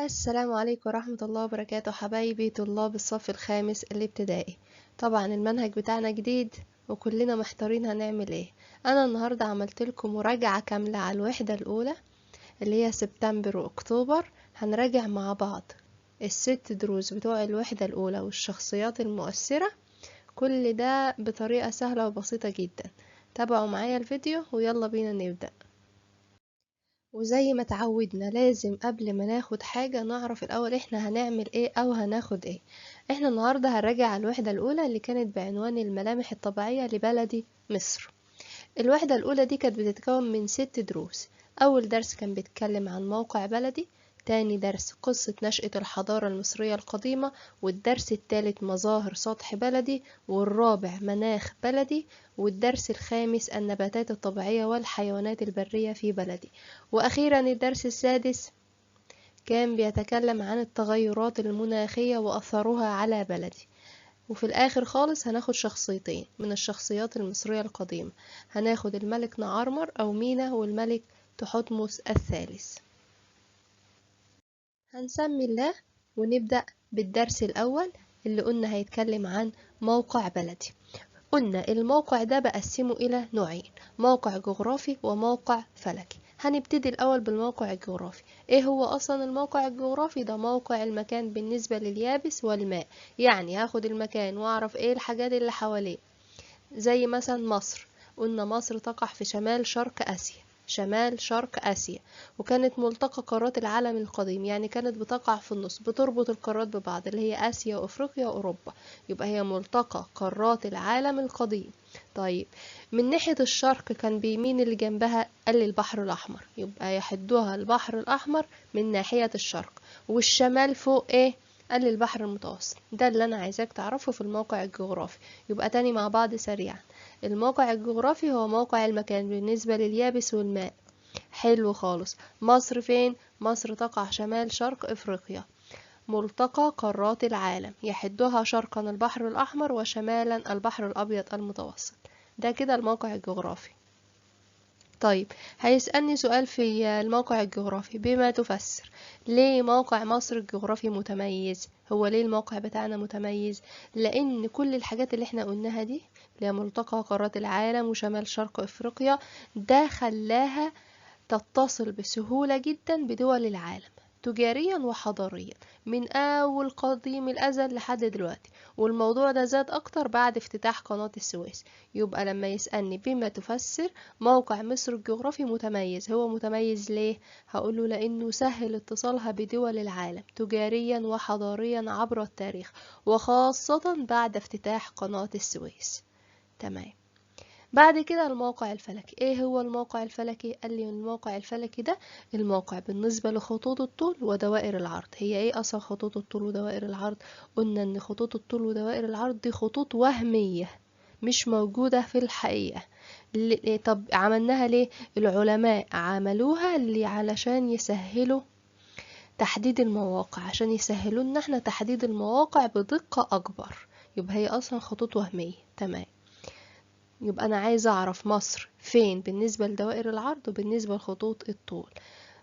السلام عليكم ورحمة الله وبركاته حبايبي طلاب الصف الخامس الابتدائي. طبعا المنهج بتاعنا جديد وكلنا محتارين هنعمل ايه. انا النهاردة عملت لكم مراجعة كاملة على الوحدة الاولى اللي هي سبتمبر واكتوبر. هنراجع مع بعض الست دروس بتوع الوحدة الاولى والشخصيات المؤثرة، كل ده بطريقة سهلة وبسيطة جدا. تابعوا معايا الفيديو ويلا بينا نبدأ. وزي ما تعودنا لازم قبل ما ناخد حاجة نعرف الأول احنا هنعمل ايه أو هناخد ايه. احنا النهاردة هنراجع الوحدة الأولى اللي كانت بعنوان الملامح الطبيعية لبلدي مصر. الوحدة الأولى دي كانت بتتكون من 6 دروس. أول درس كان بيتكلم عن موقع بلدي، تاني درس قصة نشأة الحضارة المصرية القديمة، والدرس الثالث مظاهر سطح بلدي، والرابع مناخ بلدي، والدرس الخامس النباتات الطبيعية والحيوانات البرية في بلدي، وأخيرا الدرس السادس كان بيتكلم عن التغيرات المناخية وأثرها على بلدي. وفي الآخر خالص هناخد شخصيتين من الشخصيات المصرية القديمة، هناخد الملك نعرمر أو مينا والملك تحتمس الثالث. هنسمي الله ونبدأ بالدرس الأول اللي قلنا هيتكلم عن موقع بلدي. قلنا الموقع ده بقسمه إلى نوعين، موقع جغرافي وموقع فلكي. هنبتدي الأول بالموقع الجغرافي. ايه هو أصلا الموقع الجغرافي؟ ده موقع المكان بالنسبة لليابس والماء، يعني هاخد المكان واعرف ايه الحاجات اللي حواليه. زي مثلا مصر، قلنا مصر تقع في شمال شرق آسيا، شمال شرق آسيا، وكانت ملتقى قارات العالم القديم، يعني كانت بتقع في النص بتربط القارات ببعض اللي هي آسيا وأفريقيا وأوروبا، يبقى هي ملتقى قارات العالم القديم. طيب من ناحية الشرق كان بيمين اللي جنبها قال البحر الأحمر، يبقى يحدها البحر الأحمر من ناحية الشرق، والشمال فوق ايه؟ قال البحر المتوسط. ده اللي أنا عايزاك تعرفه في الموقع الجغرافي. يبقى تاني مع بعض سريعا، الموقع الجغرافي هو موقع المكان بالنسبة لليابس والماء. حلو خالص. مصر فين؟ مصر تقع شمال شرق افريقيا، ملتقى قارات العالم، يحدها شرقا البحر الأحمر وشمالا البحر الأبيض المتوسط. ده كده الموقع الجغرافي. طيب هيسألني سؤال في الموقع الجغرافي، بما تفسر ليه موقع مصر الجغرافي متميز؟ هو ليه الموقع بتاعنا متميز؟ لأن كل الحاجات اللي احنا قلناها دي، اللي هي ملتقى قارات العالم وشمال شرق افريقيا، ده خلاها تتصل بسهولة جدا بدول العالم تجاريا وحضاريا من أول قديم الأزل لحد دلوقتي، والموضوع ده زاد أكتر بعد افتتاح قناة السويس. يبقى لما يسألني بما تفسر موقع مصر الجغرافي متميز، هو متميز ليه؟ هقوله لأنه سهل اتصالها بدول العالم تجاريا وحضاريا عبر التاريخ، وخاصة بعد افتتاح قناة السويس. تمام. بعد كده الموقع الفلكي. ايه هو الموقع الفلكي؟ قال لي الموقع الفلكي ده الموقع بالنسبة لخطوط الطول ودوائر العرض. هي ايه اصلا خطوط الطول ودوائر العرض؟ قلنا ان خطوط الطول ودوائر العرض دي خطوط وهمية مش موجودة في الحقيقة. طب عملناها ليه؟ العلماء عملوها اللي علشان يسهلوا تحديد المواقع، عشان يسهلوا لنا احنا تحديد المواقع بدقة اكبر. يبقى هي اصلا خطوط وهمية. تمام. يبقى أنا عايزة أعرف مصر فين بالنسبة لدوائر العرض وبالنسبة لخطوط الطول.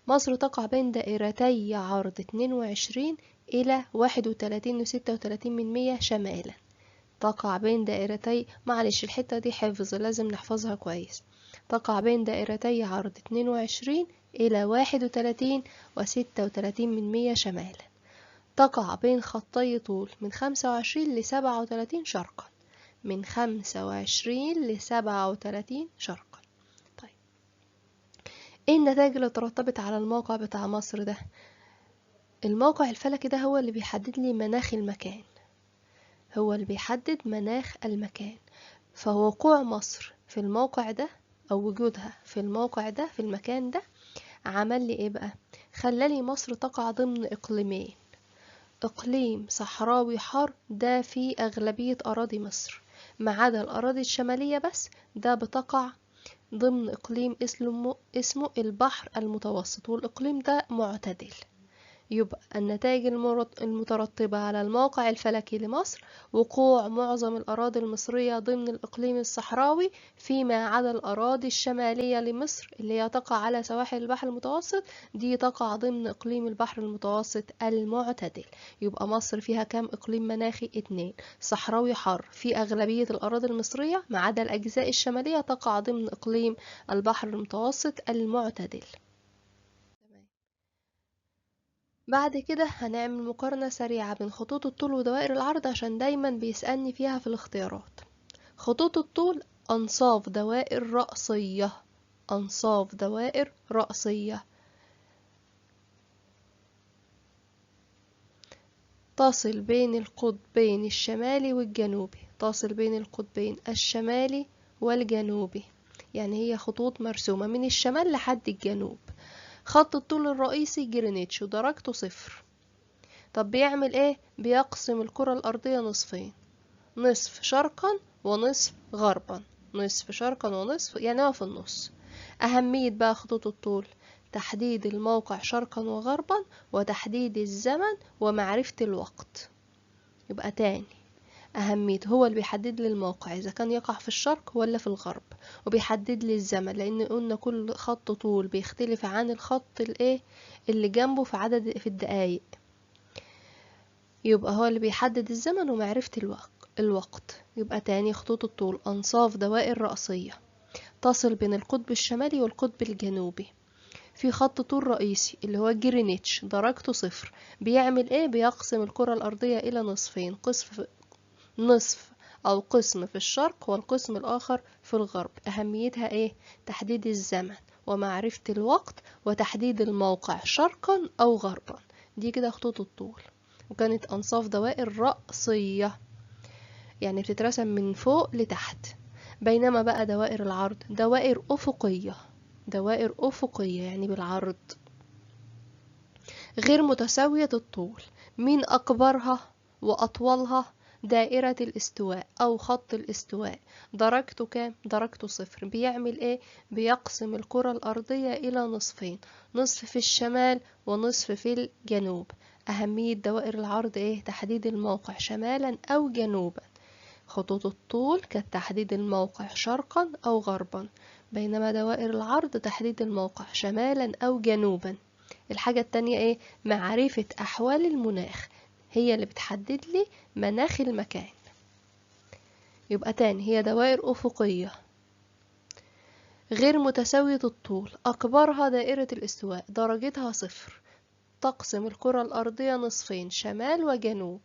مصر تقع بين دائرتي عرض 22 إلى 31.36 شمالا. تقع بين دائرتي، معلش الحتة دي حفظ لازم نحفظها كويس، تقع بين دائرتي عرض 22 إلى 31.36 شمالا. تقع بين خطي طول من 25 ل37 شرقا، من 25 ل37 شرقا. طيب ايه النتائج اللي ترتبط على الموقع بتاع مصر ده؟ الموقع الفلكي ده هو اللي بيحدد لي مناخ المكان، هو اللي بيحدد مناخ المكان. فوقوع مصر في الموقع ده او وجودها في الموقع ده في المكان ده عمل لي ايه بقى؟ خلالي مصر تقع ضمن اقليمين، اقليم صحراوي حار ده في اغلبية اراضي مصر، ما عدا الاراضي الشمالية بس، ده بتقع ضمن إقليم اسمه البحر المتوسط، والإقليم ده معتدل. يبقى النتائج المترتبة على الموقع الفلكي لمصر: وقوع معظم الأراضي المصرية ضمن الإقليم الصحراوي فيما عدا الأراضي الشمالية لمصر اللي هي تقع على سواحل البحر المتوسط، دي تقع ضمن إقليم البحر المتوسط المعتدل. يبقى مصر فيها كام إقليم مناخي؟ 2. صحراوي حار في أغلبية الأراضي المصرية ما عدا الأجزاء الشمالية تقع ضمن إقليم البحر المتوسط المعتدل. بعد كده هنعمل مقارنة سريعة بين خطوط الطول ودوائر العرض عشان دايما بيسألني فيها في الاختيارات. خطوط الطول أنصاف دوائر رأسية، أنصاف دوائر رأسية تصل بين القطبين الشمالي والجنوبي، تصل بين القطبين الشمالي والجنوبي، يعني هي خطوط مرسومة من الشمال لحد الجنوب. خط الطول الرئيسي جرينتش ودرجته 0. طب بيعمل ايه؟ بيقسم الكرة الأرضية نصفين، نصف شرقا ونصف غربا، نصف شرقا ونصف، يعني هو في النص. أهمية بقى خطوط الطول: تحديد الموقع شرقا وغربا، وتحديد الزمن، ومعرفة الوقت. يبقى تاني، أهمية هو اللي بيحدد لي الموقع إذا كان يقع في الشرق ولا في الغرب، وبيحدد لي الزمن لأن قلنا كل خط طول بيختلف عن الخط اللي جنبه في الدقايق. يبقى هو اللي بيحدد الزمن ومعرفة الوقت. يبقى تاني، خطوط الطول أنصاف دوائر رأسية تصل بين القطب الشمالي والقطب الجنوبي. في خط طول رئيسي اللي هو جرينتش درجته 0، بيعمل ايه؟ بيقسم الكرة الأرضية إلى نصفين، نصف أو قسم في الشرق والقسم الآخر في الغرب. أهميتها ايه؟ تحديد الزمن ومعرفة الوقت وتحديد الموقع شرقا أو غربا. دي كده خطوط الطول، وكانت أنصاف دوائر رأسية يعني بتترسم من فوق لتحت. بينما بقى دوائر العرض دوائر أفقية، دوائر أفقية يعني بالعرض، غير متساوية الطول. مين أكبرها وأطولها؟ دائرة الاستواء أو خط الاستواء، درجته كام؟ درجته 0. بيعمل ايه؟ بيقسم الكرة الأرضية إلى نصفين، نصف في الشمال ونصف في الجنوب. أهمية دوائر العرض ايه؟ تحديد الموقع شمالا أو جنوبا. خطوط الطول كانت تحديد الموقع شرقا أو غربا، بينما دوائر العرض تحديد الموقع شمالا أو جنوبا. الحاجة التانية ايه؟ معرفة أحوال المناخ، هي اللي بتحدد لي مناخ المكان. يبقى تاني، هي دوائر أفقية غير متساوية الطول، أكبرها دائرة الاستواء درجتها 0، تقسم الكرة الأرضية نصفين شمال وجنوب.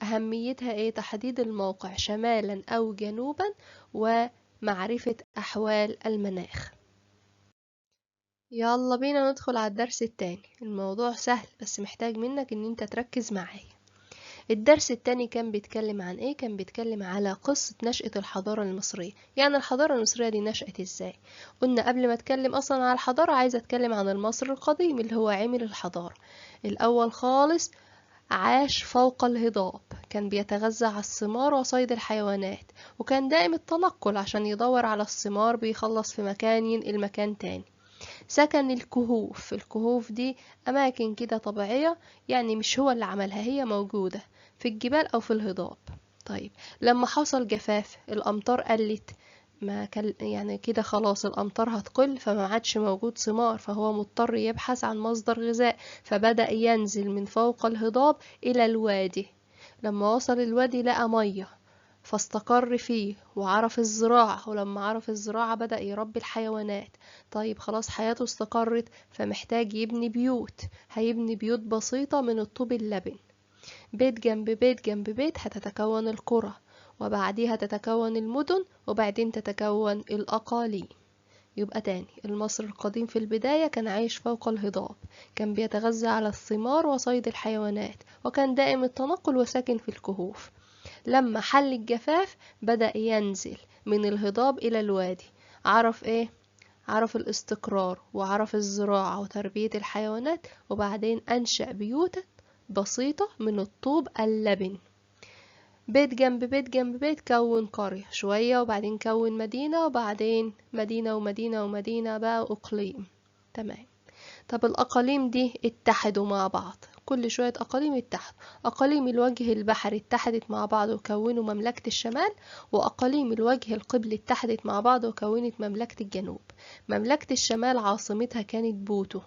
أهميتها ايه؟ تحديد الموقع شمالا أو جنوبا ومعرفة أحوال المناخ. يلا بينا ندخل على الدرس التاني. الموضوع سهل بس محتاج منك ان انت تركز معايا. الدرس التاني كان بيتكلم عن ايه؟ كان بيتكلم على قصة نشأة الحضارة المصرية. يعني الحضارة المصرية دي نشأت ازاي؟ قلنا قبل ما اتكلم اصلا على الحضارة عايزة اتكلم عن المصري القديم اللي هو عامل الحضارة. الاول خالص عاش فوق الهضاب، كان بيتغذى على الثمار وصيد الحيوانات، وكان دائم التنقل عشان يدور على الثمار، بيخلص في مكان ينقل مكان تاني. سكن الكهوف، الكهوف دي أماكن كده طبيعية، يعني مش هو اللي عملها، هي موجودة في الجبال أو في الهضاب. طيب لما حصل جفاف الأمطار قلت، ما كان يعني كده خلاص الأمطار هتقل، فما عادش موجود ثمار، فهو مضطر يبحث عن مصدر غذاء، فبدأ ينزل من فوق الهضاب إلى الوادي. لما وصل الوادي لقى مية فاستقر فيه وعرف الزراعة، ولما عرف الزراعة بدأ يربي الحيوانات. طيب خلاص حياته استقرت، فمحتاج يبني بيوت، هيبني بيوت بسيطة من الطوب اللبن، بيت جنب بيت جنب بيت هتتكون القرى، وبعديها تتكون المدن، وبعدين تتكون الأقاليم. يبقى تاني، المصري القديم في البداية كان عايش فوق الهضاب، كان بيتغذى على الثمار وصيد الحيوانات، وكان دائم التنقل وساكن في الكهوف. لما حل الجفاف بدأ ينزل من الهضاب إلى الوادي. عرف ايه؟ عرف الاستقرار وعرف الزراعة وتربية الحيوانات، وبعدين أنشأ بيوتا بسيطة من الطوب اللبن، بيت جنب بيت جنب بيت، كون قرية شوية، وبعدين كون مدينة، وبعدين مدينة ومدينة ومدينة، بقى أقليم. تمام. طب الأقاليم دي اتحدوا مع بعض، كل شوية أقاليم اتحدوا. أقاليم الوجه البحري اتحدت مع بعض وكونوا مملكة الشمال، وأقاليم الوجه القبلي اتحدت مع بعض وكونت مملكة الجنوب. مملكة الشمال عاصمتها كانت بوتو،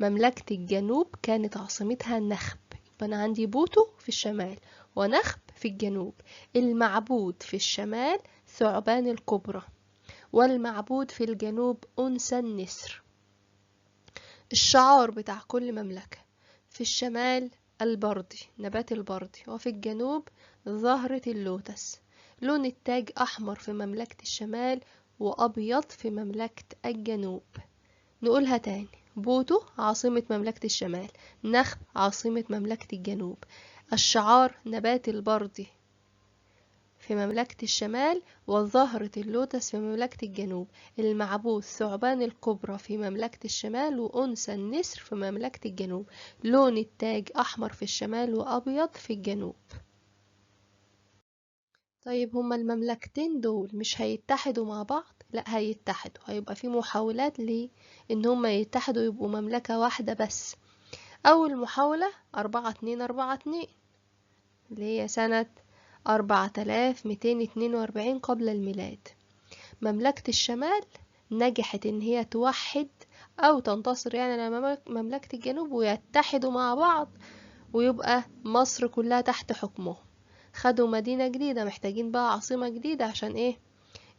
مملكة الجنوب كانت عاصمتها نخب. يبقى أنا عندي بوتو في الشمال ونخب في الجنوب. المعبود في الشمال ثعبان الكبرى، والمعبود في الجنوب أنثى النسر. الشعار بتاع كل مملكة: في الشمال البردي، نبات البردي، وفي الجنوب زهرة اللوتس. لون التاج أحمر في مملكة الشمال وأبيض في مملكة الجنوب. نقولها تاني: بوتو عاصمة مملكة الشمال، نخب عاصمة مملكة الجنوب. الشعار نبات البردي في مملكة الشمال وزهرة اللوتس في مملكة الجنوب. المعبود ثعبان الكبرى في مملكة الشمال وأنثى النسر في مملكة الجنوب. لون التاج أحمر في الشمال وأبيض في الجنوب. طيب هما المملكتين دول مش هيتحدوا مع بعض؟ لا، هيتحدوا. هيبقى في محاولات ان هما يتحدوا يبقوا مملكة واحدة بس. اول محاولة 4-2-4-2 اللي هي سنة 4242 قبل الميلاد. مملكة الشمال نجحت ان هي توحد او تنتصر يعني على مملكة الجنوب ويتحدوا مع بعض ويبقى مصر كلها تحت حكمهم. خدوا مدينة جديدة، محتاجين بقى عاصمة جديدة عشان ايه؟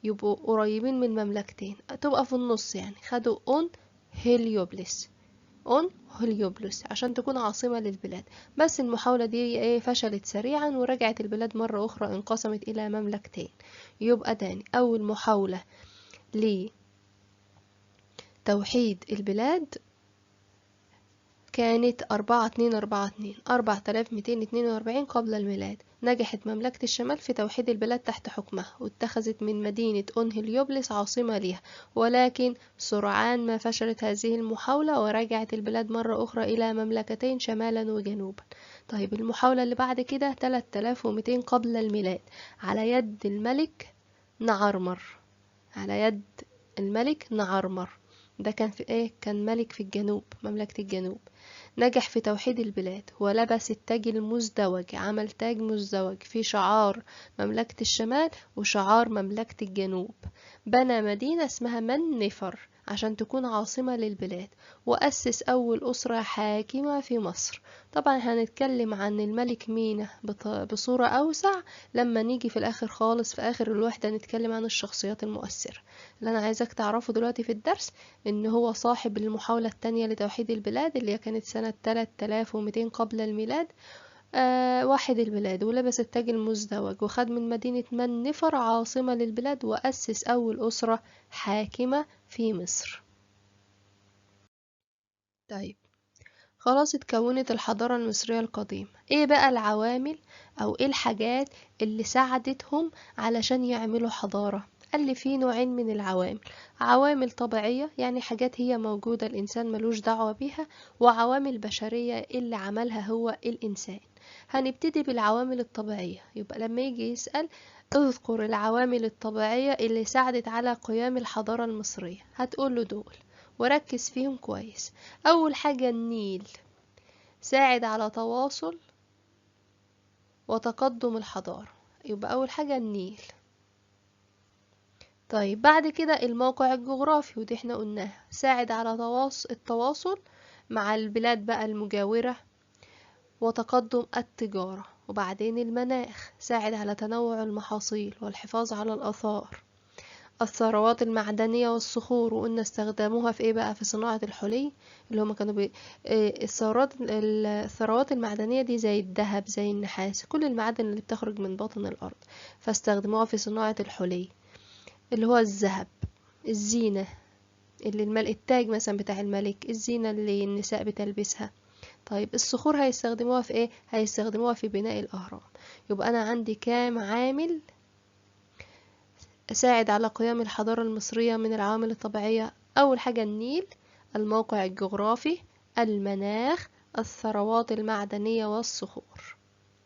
يبقوا قريبين من مملكتين، تبقى في النص يعني. خدوا هيليوبلس هيليوبلس عشان تكون عاصمة للبلاد. بس المحاولة دي ايه فشلت سريعا ورجعت البلاد مرة أخرى، انقسمت إلى مملكتين. يبقى تاني أول محاولة لتوحيد البلاد كانت 4242 قبل الميلاد. نجحت مملكة الشمال في توحيد البلاد تحت حكمها، واتخذت من مدينة هيليوبلس عاصمة ليها، ولكن سرعان ما فشلت هذه المحاولة ورجعت البلاد مرة أخرى إلى مملكتين شمالا وجنوبا. طيب المحاولة اللي بعد كده 3200 قبل الميلاد على يد الملك نعرمر. على يد الملك نعرمر ده كان في ايه؟ كان ملك في الجنوب، مملكة الجنوب. نجح في توحيد البلاد ولبس التاج المزدوج، عمل تاج مزدوج في شعار مملكة الشمال وشعار مملكة الجنوب. بنى مدينة اسمها منفر عشان تكون عاصمة للبلاد، وأسس أول أسرة حاكمة في مصر. طبعا هنتكلم عن الملك مينا بصورة أوسع لما نيجي في الآخر خالص، في آخر الوحدة نتكلم عن الشخصيات المؤثرة. اللي أنا عايزك تعرفه دلوقتي في الدرس إن هو صاحب المحاولة التانية لتوحيد البلاد اللي كانت سنة 3200 قبل الميلاد. وحد البلاد ولبس التاج المزدوج وخد من مدينة منفر عاصمة للبلاد وأسس أول أسرة حاكمة في مصر. طيب خلاص اتكونت الحضارة المصرية القديمة. ايه بقى العوامل او ايه الحاجات اللي ساعدتهم علشان يعملوا حضارة؟ قال لي في نوعين من العوامل: عوامل طبيعية يعني حاجات هي موجودة الإنسان ملوش دعوة بيها، وعوامل بشرية اللي عملها هو الإنسان. هنبتدي بالعوامل الطبيعية. يبقى لما يجي يسأل اذكر العوامل الطبيعية اللي ساعدت على قيام الحضارة المصرية، هتقوله دول وركز فيهم كويس. أول حاجة النيل، ساعد على تواصل وتقدم الحضارة. يبقى أول حاجة النيل. طيب بعد كده الموقع الجغرافي، ودي احنا قلناها، ساعد على التواصل مع البلاد بقى المجاورة وتقدم التجارة. وبعدين المناخ، ساعد على تنوع المحاصيل والحفاظ على الآثار. الثروات المعدنية والصخور، وقلنا استخدموها في ايه بقى؟ في صناعة الحلي اللي هما كانوا الثروات المعدنية دي زي الذهب زي النحاس، كل المعادن اللي بتخرج من باطن الأرض، فاستخدموها في صناعة الحلي اللي هو الذهب. الزينة اللي التاج مثلا بتاع الملك، الزينة اللي النساء بتلبسها. طيب الصخور هيستخدموها في ايه؟ هيستخدموها في بناء الأهرام. يبقى أنا عندي كام عامل ساعد على قيام الحضارة المصرية من العوامل الطبيعية؟ أول حاجة النيل، الموقع الجغرافي، المناخ، الثروات المعدنية والصخور.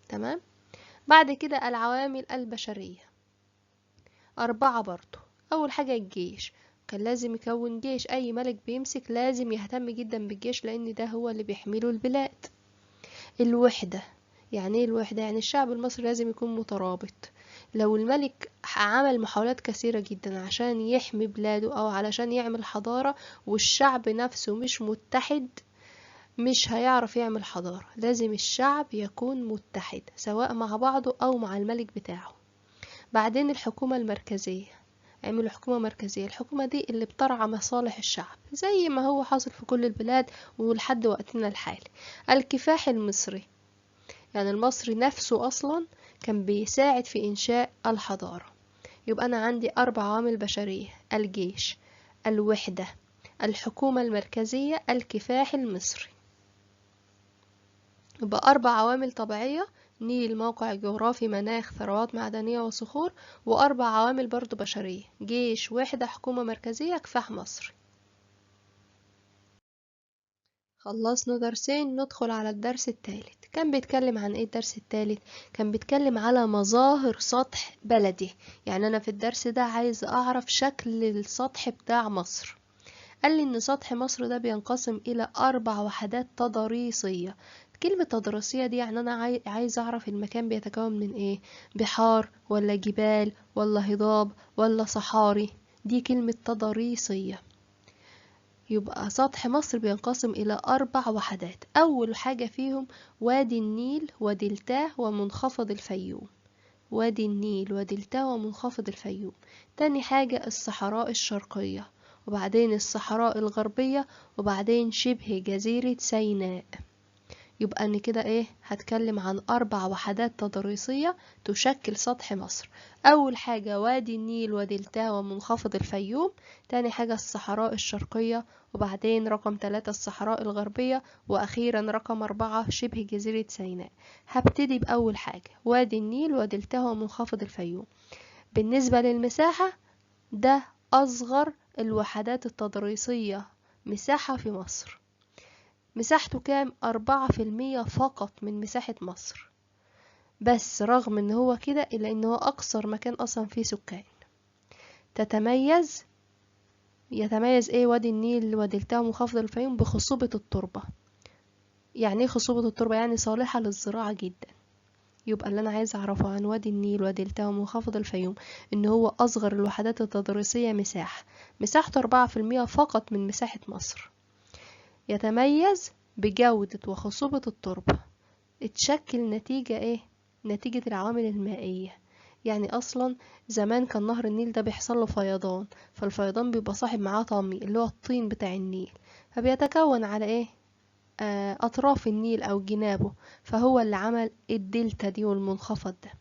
تمام. بعد كده العوامل البشرية 4 برضو. أول حاجة الجيش، كان لازم يكون جيش. أي ملك بيمسك لازم يهتم جدا بالجيش لأن ده هو اللي بيحمله البلاد. الوحدة. يعني ايه الوحدة؟ يعني الشعب المصري لازم يكون مترابط. لو الملك عمل محاولات كثيرة جدا عشان يحمي بلاده أو علشان يعمل حضارة والشعب نفسه مش متحد، مش هيعرف يعمل حضارة. لازم الشعب يكون متحد سواء مع بعضه أو مع الملك بتاعه. بعدين الحكومة المركزية، عملوا حكومة مركزية. الحكومة دي اللي بترعى مصالح الشعب زي ما هو حاصل في كل البلاد ولحد وقتنا الحالي. الكفاح المصري، يعني المصري نفسه أصلا كان بيساعد في إنشاء الحضارة. يبقى أنا عندي 4 عوامل بشرية: الجيش، الوحدة، الحكومة المركزية، الكفاح المصري. يبقى 4 عوامل طبيعية: نيل، موقع جغرافي، مناخ، ثروات معدنية وصخور، و4 عوامل برضو بشرية: جيش، وحدة، حكومة مركزية، كفاح مصري. خلصنا درسين، ندخل على الدرس الثالث. كان بيتكلم عن ايه الدرس الثالث؟ كان بيتكلم على مظاهر سطح بلدي. يعني انا في الدرس ده عايز اعرف شكل السطح بتاع مصر. قال لي ان سطح مصر ده بينقسم الى 4 وحدات تضاريسية. كلمة تضاريسية دي يعني انا عايز اعرف المكان بيتكون من ايه، بحار ولا جبال ولا هضاب ولا صحاري. دي كلمة تضاريسية. يبقى سطح مصر بينقسم إلى 4 وحدات. أول حاجة فيهم وادي النيل ودلتاه ومنخفض الفيوم. وادي النيل ودلتاه ومنخفض الفيوم. تاني حاجة الصحراء الشرقية، وبعدين الصحراء الغربية، وبعدين شبه جزيرة سيناء. يبقى أنا كده ايه، هتكلم عن 4 وحدات تضاريسية تشكل سطح مصر. أول حاجة وادي النيل ودلتاه ومنخفض الفيوم. تاني حاجة الصحراء الشرقية، وبعدين رقم 3 الصحراء الغربية، وأخيرا رقم 4 شبه جزيرة سيناء. هبتدي بأول حاجة وادي النيل ودلتاه ومنخفض الفيوم. بالنسبة للمساحة، ده أصغر الوحدات التضاريسية مساحة في مصر. مساحته كام؟ 4% فقط من مساحة مصر. بس رغم ان هو كده الا ان هو اكثر مكان اصلا فيه سكان. يتميز ايه وادي النيل ودلتاه ومنخفض الفيوم؟ بخصوبة التربة. يعني ايه خصوبة التربة؟ يعني صالحة للزراعة جدا. يبقى اللي انا عايز اعرفه عن وادي النيل ودلتاه ومنخفض الفيوم ان هو اصغر الوحدات التضاريسية مساحته 4% فقط من مساحة مصر. يتميز بجودة وخصوبة التربة. اتشكل نتيجة ايه؟ نتيجة العوامل المائية. يعني اصلا زمان كان نهر النيل ده بيحصل له فيضان، فالفيضان بيبقى صاحب معاه طمي اللي هو الطين بتاع النيل، فبيتكون على ايه؟ اطراف النيل او جنابه، فهو اللي عمل الدلتا دي والمنخفض ده.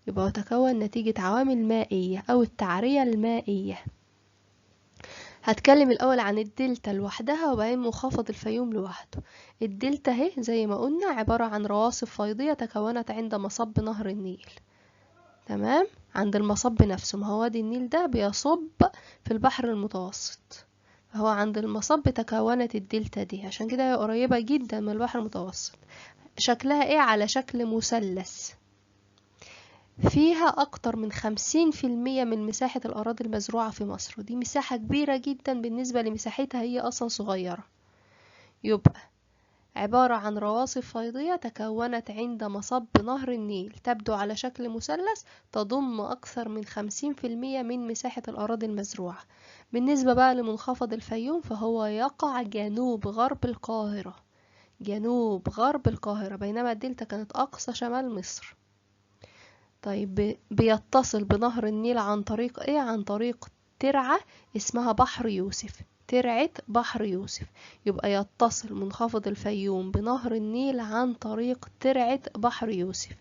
يبقى تكون نتيجة عوامل مائية او التعرية المائية. هتكلم الأول عن الدلتا لوحدها وبعدين منخفض الفيوم لوحده. الدلتا اهي زي ما قلنا عبارة عن رواسب فيضية تكونت عند مصب نهر النيل. تمام، عند المصب نفسه. ما هو وادي النيل ده بيصب في البحر المتوسط، فهو عند المصب تكونت الدلتا دي، عشان كده هي قريبة جدا من البحر المتوسط. شكلها ايه؟ على شكل مثلث. فيها أكتر من 50% من مساحة الأراضي المزروعة في مصر، ودي مساحة كبيرة جدا بالنسبة لمساحتها هي أصلا صغيرة. يبقى عبارة عن رواسب فيضية تكونت عند مصب نهر النيل، تبدو على شكل مثلث، تضم أكثر من 50% من مساحة الأراضي المزروعة. بالنسبة بقى لمنخفض الفيوم فهو يقع جنوب غرب القاهرة. جنوب غرب القاهرة، بينما الدلتا كانت أقصى شمال مصر. طيب بيتصل بنهر النيل عن طريق ايه؟ عن طريق ترعة اسمها بحر يوسف، ترعة بحر يوسف. يبقى يتصل منخفض الفيوم بنهر النيل عن طريق ترعة بحر يوسف.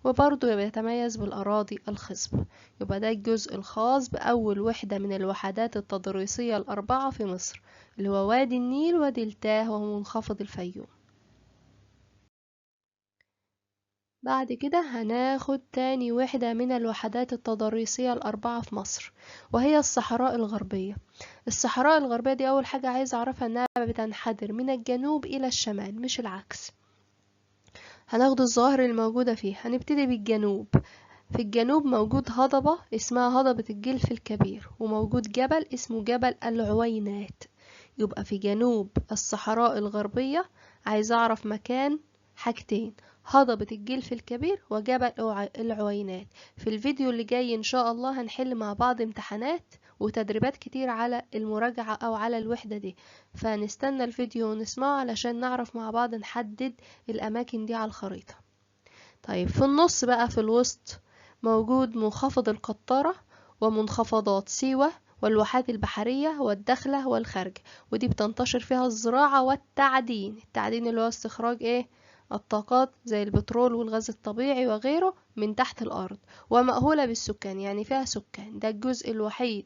وبرضه بيتميز بالأراضي الخصبة. يبقى ده الجزء الخاص بأول وحدة من الوحدات التضاريسية ال4 في مصر، اللي هو وادي النيل ودلتاه ومنخفض الفيوم. بعد كده هناخد تاني وحدة من الوحدات التضاريسية ال4 في مصر، وهي الصحراء الغربية. الصحراء الغربية دي أول حاجة عايز أعرفها إنها بتنحدر من الجنوب إلى الشمال مش العكس. هناخد الظواهر الموجودة فيها. هنبتدي بالجنوب. في الجنوب موجود هضبة اسمها هضبة الجلف الكبير، وموجود جبل اسمه جبل العوينات. يبقى في جنوب الصحراء الغربية عايز أعرف مكان حاجتين: هضبة الجلف الكبير وجبل العوينات. في الفيديو اللي جاي إن شاء الله هنحل مع بعض امتحانات وتدريبات كتير على المراجعة أو على الوحدة دي، فنستنى الفيديو ونسمعه علشان نعرف مع بعض نحدد الأماكن دي على الخريطة. طيب في النص بقى في الوسط موجود منخفض القطارة ومنخفضات سيوة والواحات البحرية والدخلة والخارجة، ودي بتنتشر فيها الزراعة والتعدين. التعدين اللي هو استخراج ايه؟ الطاقات زي البترول والغاز الطبيعي وغيره من تحت الأرض، ومأهولة بالسكان، يعني فيها سكان. ده الجزء الوحيد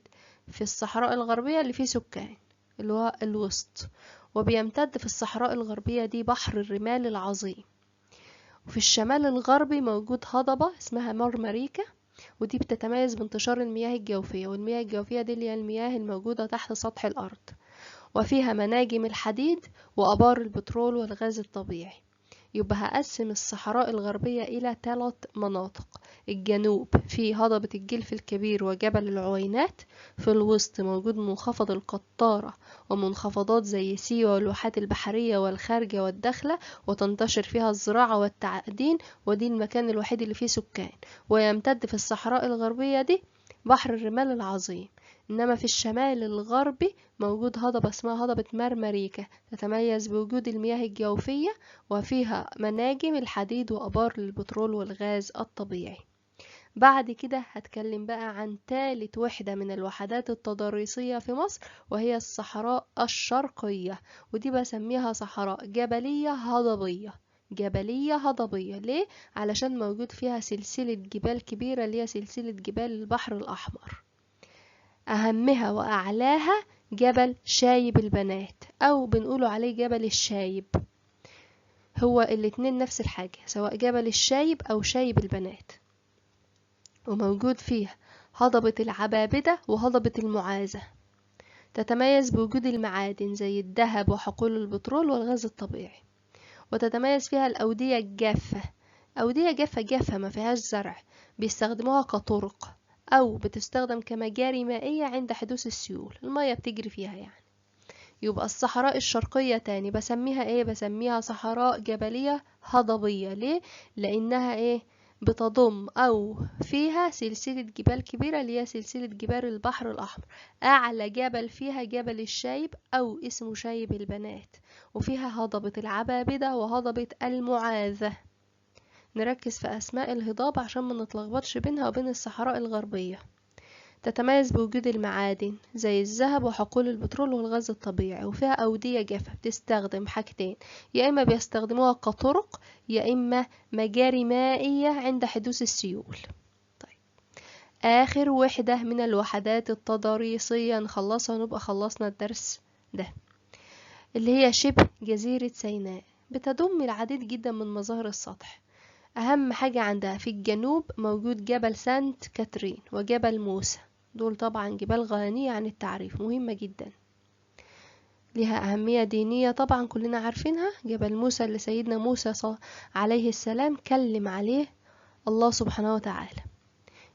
في الصحراء الغربية اللي فيه سكان، اللي هو الوسط. وبيمتد في الصحراء الغربية دي بحر الرمال العظيم. وفي الشمال الغربي موجود هضبة اسمها مرمريكا، ودي بتتميز بانتشار المياه الجوفية، والمياه الجوفية دي اللي هي المياه الموجودة تحت سطح الأرض، وفيها مناجم الحديد وآبار البترول والغاز الطبيعي. يبقى هقسم الصحراء الغربية إلى 3 مناطق: الجنوب فيه هضبة الجلف الكبير وجبل العوينات، في الوسط موجود منخفض القطارة ومنخفضات زي سيوة والواحات البحرية والخارجة والدخلة، وتنتشر فيها الزراعة والتعدين، ودي المكان الوحيد اللي فيه سكان. ويمتد في الصحراء الغربية دي بحر الرمال العظيم. إنما في الشمال الغربي موجود هضبة اسمها هضبة مرمريكا، تتميز بوجود المياه الجوفية وفيها مناجم الحديد وآبار للبترول والغاز الطبيعي. بعد كده هتكلم بقى عن ثالث وحدة من الوحدات التضاريسية في مصر، وهي الصحراء الشرقية، ودي بسميها صحراء جبلية هضبية. جبلية هضبية ليه؟ علشان موجود فيها سلسلة جبال كبيرة اللي هي سلسلة جبال البحر الأحمر، أهمها وأعلاها جبل شايب البنات، أو بنقوله عليه جبل الشايب. هو الاتنين نفس الحاجة، سواء جبل الشايب أو شايب البنات. وموجود فيها هضبة العبابدة وهضبة المعازة، تتميز بوجود المعادن زي الذهب وحقول البترول والغاز الطبيعي. وتتميز فيها الأودية الجافة. أودية جافة ما فيهاش زرع، بيستخدموها كطرق أو بتستخدم كمجاري مائية عند حدوث السيول، المية بتجري فيها يعني. يبقى الصحراء الشرقية تاني بسميها ايه؟ بسميها صحراء جبلية هضبية. ليه؟ لأنها ايه؟ بتضم أو فيها سلسلة جبال كبيرة اللي هي سلسلة جبال البحر الأحمر. أعلى جبل فيها جبل الشايب أو اسمه شايب البنات، وفيها هضبة العبابدة وهضبة المعاذة. نركز في أسماء الهضاب عشان ما نتلخبطش بينها وبين الصحراء الغربية. تتميز بوجود المعادن زي الذهب وحقول البترول والغاز الطبيعي، وفيها أودية جافة بتستخدم حاجتين: يا إما بيستخدموها كطرق، يا إما مجاري مائية عند حدوث السيول. طيب، آخر وحدة من الوحدات التضاريسية نخلصها ونبقى خلصنا الدرس ده، اللي هي شبه جزيرة سيناء. بتضم العديد جدا من مظاهر السطح. أهم حاجة عندها في الجنوب موجود جبل سانت كاترين وجبل موسى، دول طبعا جبال غنية عن التعريف، مهمة جدا، لها أهمية دينية طبعا كلنا عارفينها. جبل موسى اللي سيدنا موسى عليه السلام كلم عليه الله سبحانه وتعالى.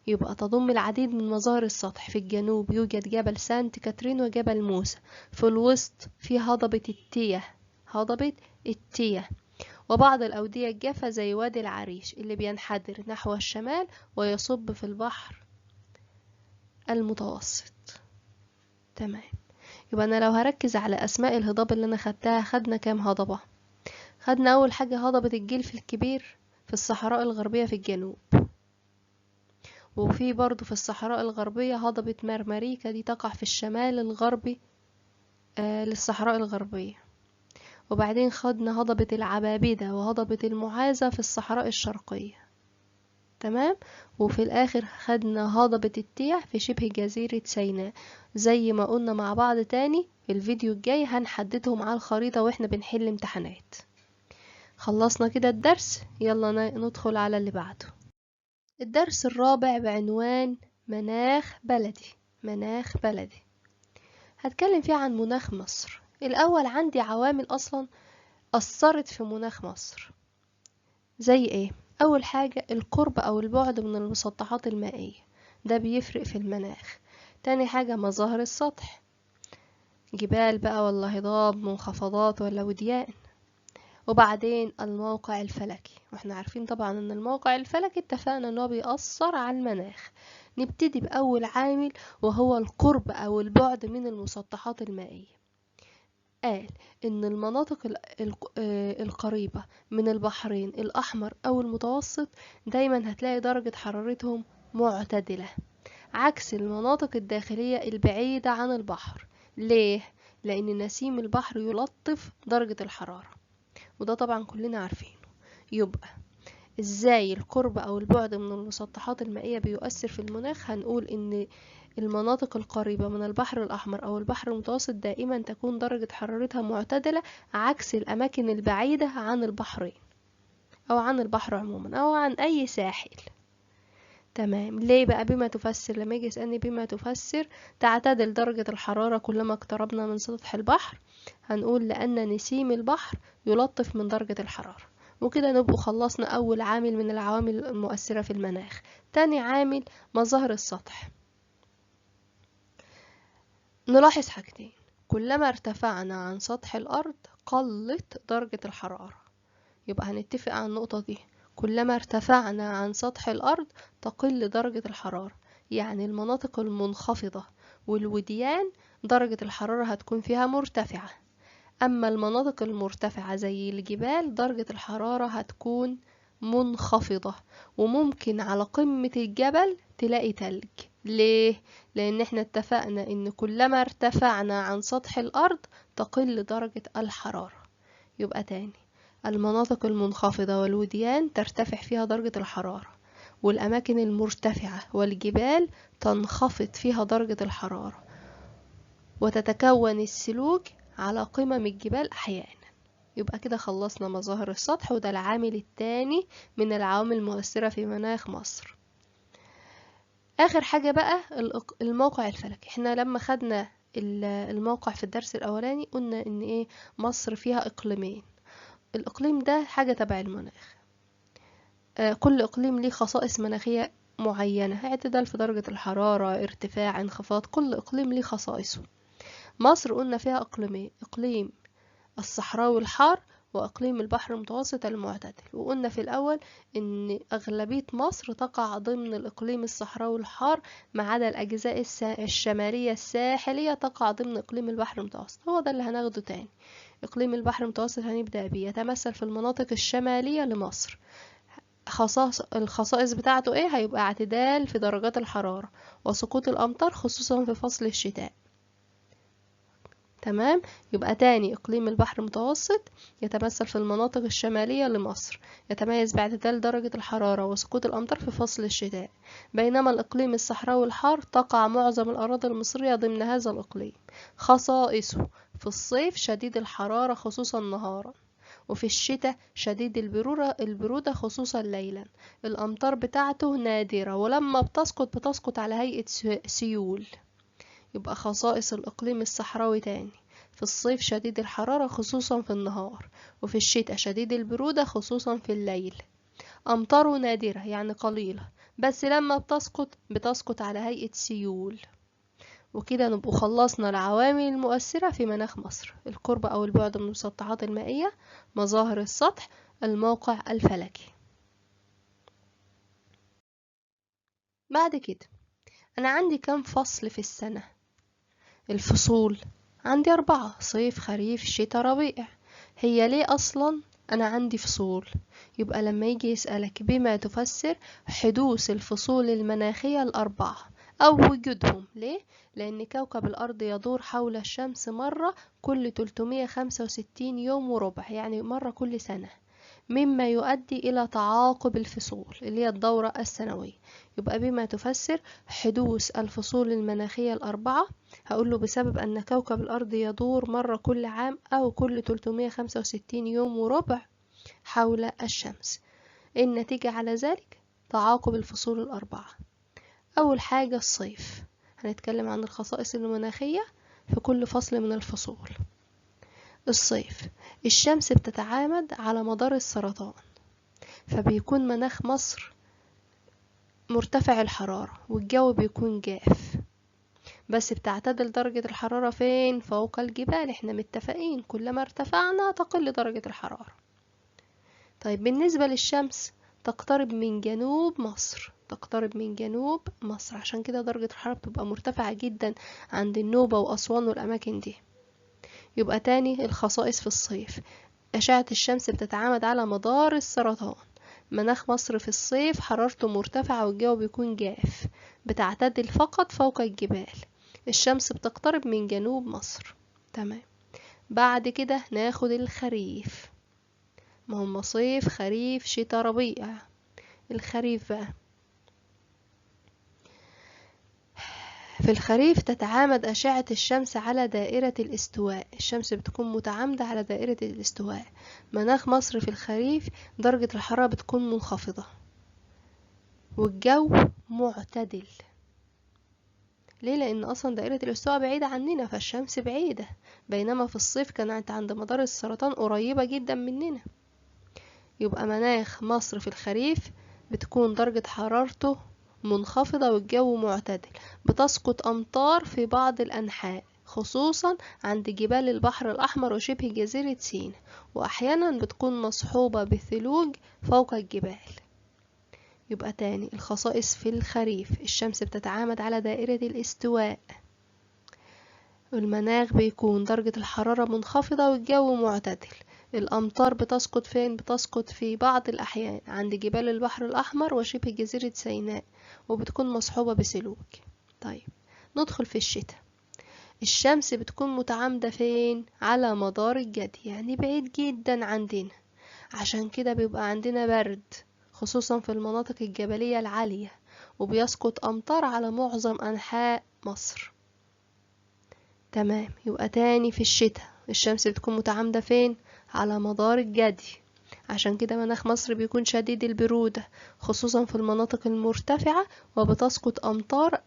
يبقى تضم العديد من مظاهر السطح. في الجنوب يوجد جبل سانت كاترين وجبل موسى. في الوسط في هضبة التيه وبعض الأودية الجافة زي وادي العريش اللي بينحدر نحو الشمال ويصب في البحر المتوسط. تمام. يبقى أنا لو هركز على أسماء الهضاب اللي أنا خدتها، خدنا كام هضبة؟ خدنا أول حاجة هضبة الجلف الكبير في الصحراء الغربية في الجنوب، وفي برضو في الصحراء الغربية هضبة مرمريكا، دي تقع في الشمال الغربي للصحراء الغربية. وبعدين خدنا هضبة العبابدة وهضبة المعازة في الصحراء الشرقية. تمام. وفي الآخر خدنا هضبة التيه في شبه جزيرة سيناء. زي ما قلنا مع بعض تاني في الفيديو الجاي هنحددهم على الخريطة واحنا بنحل امتحانات. خلصنا كده الدرس، يلا ندخل على اللي بعده. الدرس الرابع بعنوان مناخ بلدي. هتكلم فيه عن مناخ مصر. الأول عندي عوامل أصلا أثرت في مناخ مصر، زي ايه؟ أول حاجة القرب أو البعد من المسطحات المائية، ده بيفرق في المناخ. تاني حاجة مظاهر السطح، جبال بقى ولا هضاب، منخفضات ولا وديان. وبعدين الموقع الفلكي، واحنا عارفين طبعا ان الموقع الفلكي اتفقنا ان هو بيأثر على المناخ. نبتدي بأول عامل وهو القرب أو البعد من المسطحات المائية. قال إن المناطق القريبة من البحرين الأحمر أو المتوسط دايما هتلاقي درجة حرارتهم معتدلة، عكس المناطق الداخلية البعيدة عن البحر. ليه؟ لأن نسيم البحر يلطف درجة الحرارة، وده طبعا كلنا عارفينه. يبقى ازاي القرب او البعد من المسطحات المائية بيؤثر في المناخ؟ هنقول ان المناطق القريبة من البحر الأحمر أو البحر المتوسط دائما تكون درجة حرارتها معتدلة، عكس الأماكن البعيدة عن البحرين أو عن البحر عموما أو عن أي ساحل. تمام. ليه بقى بما تفسر؟ لما يجي يسألني بما تفسر تعتدل درجة الحرارة كلما اقتربنا من سطح البحر، هنقول لأن نسيم البحر يلطف من درجة الحرارة. وكده نبقى خلصنا أول عامل من العوامل المؤثرة في المناخ. تاني عامل مظاهر السطح. نلاحظ حاجتين: كلما ارتفعنا عن سطح الأرض قلت درجة الحرارة. يبقى هنتفق على النقطة دي، كلما ارتفعنا عن سطح الأرض تقل درجة الحرارة. يعني المناطق المنخفضة والوديان درجة الحرارة هتكون فيها مرتفعة، أما المناطق المرتفعة زي الجبال درجة الحرارة هتكون منخفضة، وممكن على قمة الجبل تلاقي تلج. ليه؟ لأن احنا اتفقنا ان كلما ارتفعنا عن سطح الأرض تقل درجة الحرارة. يبقى تاني، المناطق المنخفضة والوديان ترتفع فيها درجة الحرارة، والأماكن المرتفعة والجبال تنخفض فيها درجة الحرارة، وتتكون السلوج على قمم الجبال أحيانا. يبقى كده خلصنا مظاهر السطح، وده العامل التاني من العوامل المؤثرة في مناخ مصر. آخر حاجة بقى الموقع الفلكي. احنا لما خدنا الموقع في الدرس الأولاني قلنا إن إيه؟ مصر فيها إقليمين. الإقليم ده حاجة تبع المناخ. كل إقليم ليه خصائص مناخية معينة: اعتدال في درجة الحرارة، ارتفاع، انخفاض، كل إقليم ليه خصائصه. مصر قلنا فيها إقليمين: إقليم الصحراوي الحار وإقليم البحر المتوسط المعتدل. وقلنا في الأول إن أغلبية مصر تقع ضمن الإقليم الصحراوي الحار، ما عدا الأجزاء الشمالية الساحلية تقع ضمن إقليم البحر المتوسط. هو ده اللي هناخده تاني. إقليم البحر المتوسط هنبدأ بيه، يتمثل في المناطق الشمالية لمصر. الخصائص بتاعته ايه؟ هيبقى اعتدال في درجات الحرارة وسقوط الأمطار خصوصا في فصل الشتاء. تمام. يبقى تاني، إقليم البحر المتوسط يتمثل في المناطق الشمالية لمصر، يتميز باعتدال درجة الحرارة وسقوط الأمطار في فصل الشتاء. بينما الإقليم الصحراوي الحار تقع معظم الأراضي المصرية ضمن هذا الإقليم. خصائصه: في الصيف شديد الحرارة خصوصا نهارا، وفي الشتاء شديد البرودة خصوصا ليلا. الأمطار بتاعته نادرة، ولما بتسقط على هيئة سيول. يبقى خصائص الإقليم الصحراوي تاني: في الصيف شديد الحرارة خصوصا في النهار، وفي الشتاء شديد البرودة خصوصا في الليل. أمطاره نادرة يعني قليلة، بس لما بتسقط على هيئة سيول. وكده نبقى خلصنا العوامل المؤثرة في مناخ مصر: القرب أو البعد من المسطحات المائية، مظاهر السطح، الموقع الفلكي. بعد كده أنا عندي كام فصل في السنة؟ الفصول عندي 4: صيف، خريف، شتاء، ربيع. هي ليه أصلا أنا عندي فصول؟ يبقى لما يجي يسألك بما تفسر حدوث الفصول المناخية الأربعة أو وجودهم. ليه؟ لأن كوكب الأرض يدور حول الشمس مرة كل 365 يوم وربع، يعني مرة كل سنة، مما يؤدي إلى تعاقب الفصول اللي هي الدورة السنوية. يبقى بما تفسر حدوث الفصول المناخية الأربعة، هقوله بسبب أن كوكب الأرض يدور مرة كل عام أو كل 365 يوم وربع حول الشمس. النتيجة على ذلك تعاقب الفصول الأربعة. أول حاجة الصيف، هنتكلم عن الخصائص المناخية في كل فصل من الفصول. الصيف الشمس بتتعامد على مدار السرطان، فبيكون مناخ مصر مرتفع الحرارة والجو بيكون جاف، بس بتعتدل درجة الحرارة فين؟ فوق الجبال. احنا متفقين كلما ارتفعنا تقل درجة الحرارة. طيب بالنسبة للشمس تقترب من جنوب مصر، تقترب من جنوب مصر، عشان كده درجة الحرارة بتبقى مرتفعة جدا عند النوبة وأسوان والأماكن دي. يبقى تاني الخصائص في الصيف، أشعة الشمس بتتعامد على مدار السرطان. مناخ مصر في الصيف حرارته مرتفعة والجو بيكون جاف، بتعتدل فقط فوق الجبال. الشمس بتقترب من جنوب مصر. تمام. بعد كده ناخد الخريف، ما هم صيف خريف شتاء ربيع. الخريف بقى، في الخريف تتعامد أشعة الشمس على دائرة الاستواء، الشمس بتكون متعامدة على دائرة الاستواء. مناخ مصر في الخريف درجة الحرارة بتكون منخفضة والجو معتدل. ليه؟ لأن أصلا دائرة الاستواء بعيدة عننا فالشمس بعيدة، بينما في الصيف كانت عند مدار السرطان قريبة جدا مننا. يبقى مناخ مصر في الخريف بتكون درجة حرارته منخفضة والجو معتدل، بتسقط أمطار في بعض الأنحاء خصوصا عند جبال البحر الأحمر وشبه جزيرة سيناء، وأحيانا بتكون مصحوبة بثلوج فوق الجبال. يبقى تاني الخصائص في الخريف، الشمس بتتعامد على دائرة الاستواء، المناخ بيكون درجة الحرارة منخفضة والجو معتدل، الأمطار بتسقط فين؟ بتسقط في بعض الأحيان عند جبال البحر الأحمر وشبه جزيرة سيناء، وبتكون مصحوبة بسلوك. طيب ندخل في الشتاء، الشمس بتكون متعامدة فين؟ على مدار الجدي، يعني بعيد جدا عندنا، عشان كده بيبقى عندنا برد خصوصا في المناطق الجبلية العالية، وبيسقط أمطار على معظم أنحاء مصر. تمام. يبقى تاني في الشتاء الشمس بتكون متعامدة فين؟ على مدار الجدي، عشان كده مناخ مصر بيكون شديد البرودة خصوصا في المناطق المرتفعة، وبتسقط أمطار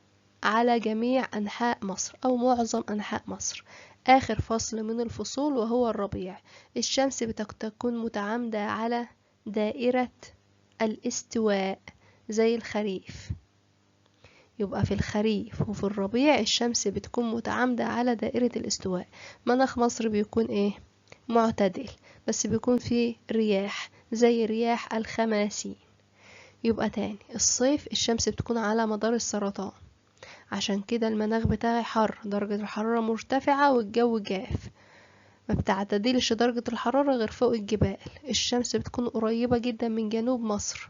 على جميع أنحاء مصر أو معظم أنحاء مصر. آخر فصل من الفصول وهو الربيع، الشمس بتكون متعامدة على دائرة الاستواء زي الخريف. يبقى في الخريف وفي الربيع الشمس بتكون متعامدة على دائرة الاستواء. مناخ مصر بيكون ايه؟ معتدل، بس بيكون فيه رياح زي رياح الخماسين. يبقى تاني الصيف الشمس بتكون على مدار السرطان، عشان كده المناخ بتاعي حر، درجة الحرارة مرتفعة والجو جاف، ما بتعتدلش درجة الحرارة غير فوق الجبال، الشمس بتكون قريبة جدا من جنوب مصر.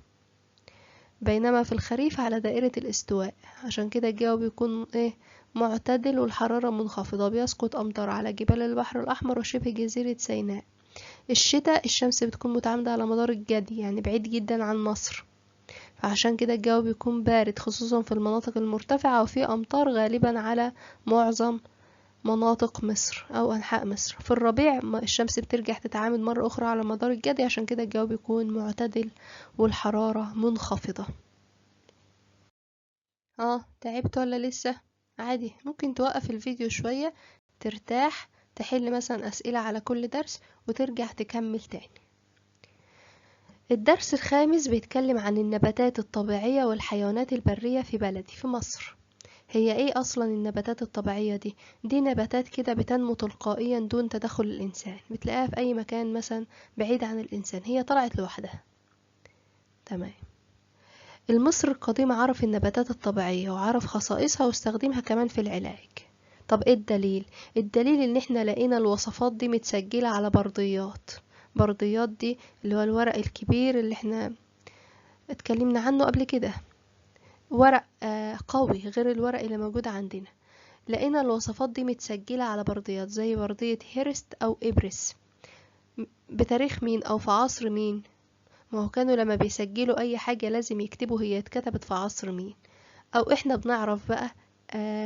بينما في الخريف على دائرة الاستواء، عشان كده الجو بيكون ايه؟ معتدل والحرارة منخفضة، بيسقط أمطار على جبال البحر الأحمر وشبه جزيرة سيناء. الشتاء الشمس بتكون متعامدة على مدار الجدي، يعني بعيد جدا عن مصر، فعشان كده الجو بيكون بارد خصوصا في المناطق المرتفعة، وفي أمطار غالبا على معظم مناطق مصر أو أنحاء مصر. في الربيع الشمس بترجع تتعامد مرة أخرى على مدار الجدي، عشان كده الجو بيكون معتدل والحرارة منخفضة. تعبت ولا لسه؟ عادي، ممكن توقف الفيديو شوية ترتاح، تحل مثلا أسئلة على كل درس وترجع تكمل تاني. الدرس الخامس بيتكلم عن النباتات الطبيعية والحيوانات البرية في بلدي في مصر. هي ايه اصلا النباتات الطبيعية دي؟ دي نباتات كده بتنمو تلقائيا دون تدخل الانسان، بتلاقيها في اي مكان مثلا بعيد عن الانسان، هي طلعت لوحدها. تمام. المصري القديم عرف النباتات الطبيعية وعرف خصائصها واستخدمها كمان في العلاج. طب ايه الدليل؟ الدليل ان احنا لقينا الوصفات دي متسجلة على برديات. برديات دي اللي هو الورق الكبير اللي احنا اتكلمنا عنه قبل كده، ورق قوي غير الورق اللي موجود عندنا. لقينا الوصفات دي متسجلة على برديات زي بردية هيرست أو إبرس، بتاريخ مين أو في عصر مين؟ ما هو كانوا لما بيسجلوا أي حاجة لازم يكتبوا هي اتكتبت في عصر مين، أو إحنا بنعرف بقى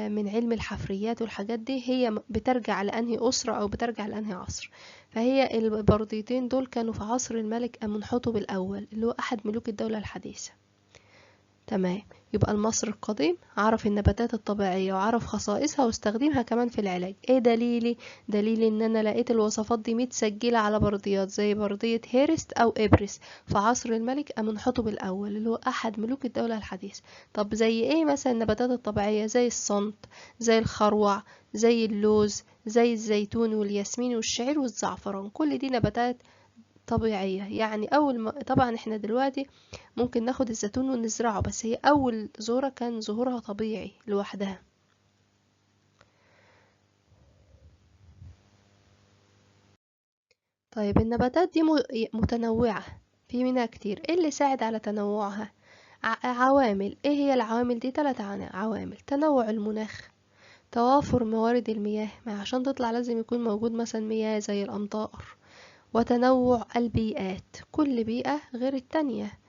من علم الحفريات والحاجات دي هي بترجع لأنهي أسرة أو بترجع لأنهي عصر. فهي البرديتين دول كانوا في عصر الملك أمنحتب الأول اللي هو أحد ملوك الدولة الحديثة. تمام. يبقى المصري القديم عرف النباتات الطبيعية وعرف خصائصها واستخدمها كمان في العلاج. ايه دليلي؟ دليلي ان انا لقيت الوصفات دي متسجلة على برديات زي بردية هيرست او ابرس في عصر الملك امنحتب الاول اللي هو احد ملوك الدولة الحديثة. طب زي ايه مثلا النباتات الطبيعية؟ زي الصمت، زي الخروع، زي اللوز، زي الزيتون والياسمين والشعير والزعفران، كل دي نباتات طبيعية. يعني أول ما طبعا احنا دلوقتي ممكن ناخد الزيتون ونزرعه، بس هي أول ظهورها كان ظهورها طبيعي لوحدها. طيب النباتات دي متنوعة، في منها كتير. ايه اللي ساعد على تنوعها؟ عوامل. ايه هي العوامل دي؟ 3 عوامل: تنوع المناخ، توافر موارد المياه، ما عشان تطلع لازم يكون موجود مثلا مياه زي الأمطار، وتنوع البيئات، كل بيئة غير التانية.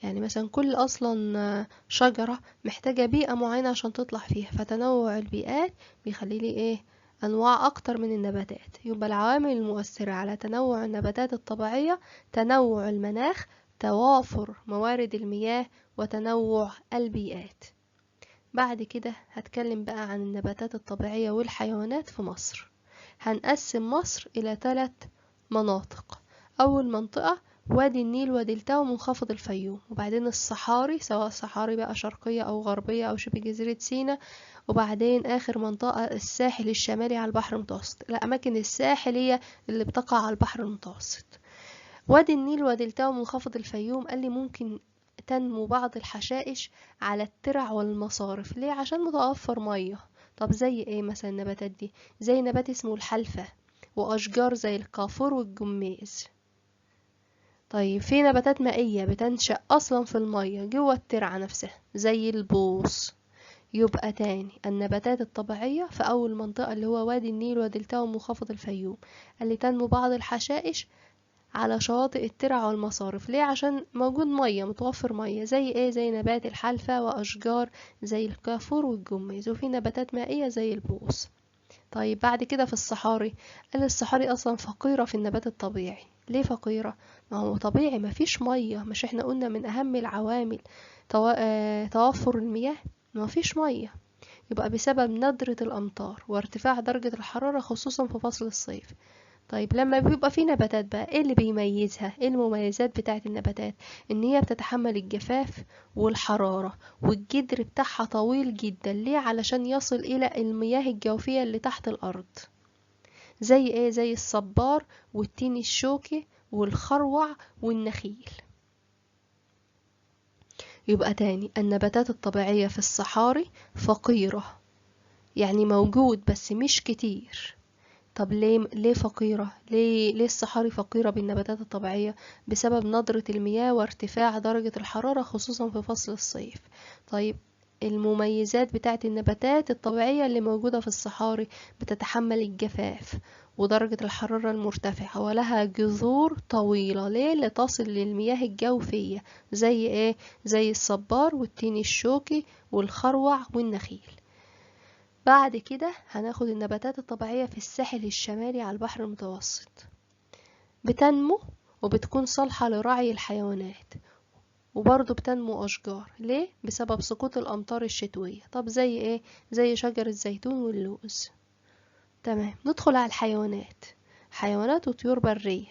يعني مثلا كل أصلا شجرة محتاجة بيئة معينة عشان تطلع فيها، فتنوع البيئات بيخلي لي ايه؟ أنواع أكتر من النباتات. يبقى العوامل المؤثرة على تنوع النباتات الطبيعية: تنوع المناخ، توافر موارد المياه، وتنوع البيئات. بعد كده هتكلم بقى عن النباتات الطبيعية والحيوانات في مصر. هنقسم مصر إلى 3 مناطق. أول منطقة وادي النيل ودلتا ومنخفض الفيوم، وبعدين الصحاري، سواء صحاري بقى شرقية أو غربية أو شبه جزيرة سيناء، وبعدين آخر منطقة الساحل الشمالي على البحر المتوسط، الأماكن الساحلية اللي بتقع على البحر المتوسط. وادي النيل ودلتا ومنخفض الفيوم قال لي ممكن تنمو بعض الحشائش على الترع والمصارف. ليه؟ عشان متوفر مية. طب زي ايه مثلا النباتات دي؟ زي نبات اسمه الحلفة، وأشجار زي الكافور والجميز. طيب في نباتات مائية بتنشأ أصلا في المية جوه الترعة نفسها زي البوص. يبقى تاني النباتات الطبيعية في أول منطقة اللي هو وادي النيل ودلتا ومنخفض الفيوم، اللي تنمو بعض الحشائش على شواطئ الترع والمصارف. ليه؟ عشان موجود مية، متوفر مية. زي ايه؟ زي نبات الحلفة، وأشجار زي الكافور والجميز، وفي نباتات مائية زي البوص. طيب بعد كده في الصحاري، قال الصحاري أصلا فقيرة في النبات الطبيعي. ليه فقيرة؟ ما هو طبيعي مفيش مية، مش احنا قلنا من أهم العوامل توفر المياه؟ ما فيش مية. يبقى بسبب ندرة الأمطار وارتفاع درجة الحرارة خصوصا في فصل الصيف. طيب لما بيبقى في نباتات بقى، ايه اللي بيميزها؟ ايه المميزات بتاعت النباتات؟ ان هي بتتحمل الجفاف والحرارة، والجدر بتاعها طويل جدا. ليه؟ علشان يصل الى المياه الجوفية اللي تحت الارض. زي ايه؟ زي الصبار والتين الشوكي والخروع والنخيل. يبقى تاني النباتات الطبيعية في الصحاري فقيرة، يعني موجود بس مش كتير. طب ليه فقيرة؟ ليه الصحاري فقيرة بالنباتات الطبيعية؟ بسبب ندرة المياه وارتفاع درجة الحرارة خصوصا في فصل الصيف. طيب المميزات بتاعت النباتات الطبيعية اللي موجودة في الصحاري: بتتحمل الجفاف ودرجة الحرارة المرتفعة، ولها جذور طويلة. ليه؟ لتصل للمياه الجوفية. زي ايه؟ زي الصبار والتين الشوكي والخروع والنخيل. بعد كده هناخد النباتات الطبيعية في الساحل الشمالي على البحر المتوسط. بتنمو وبتكون صالحة لرعي الحيوانات، وبرضه بتنمو أشجار. ليه؟ بسبب سقوط الأمطار الشتوية. طب زي ايه؟ زي شجر الزيتون واللوز. تمام. ندخل على الحيوانات. حيوانات وطيور برية.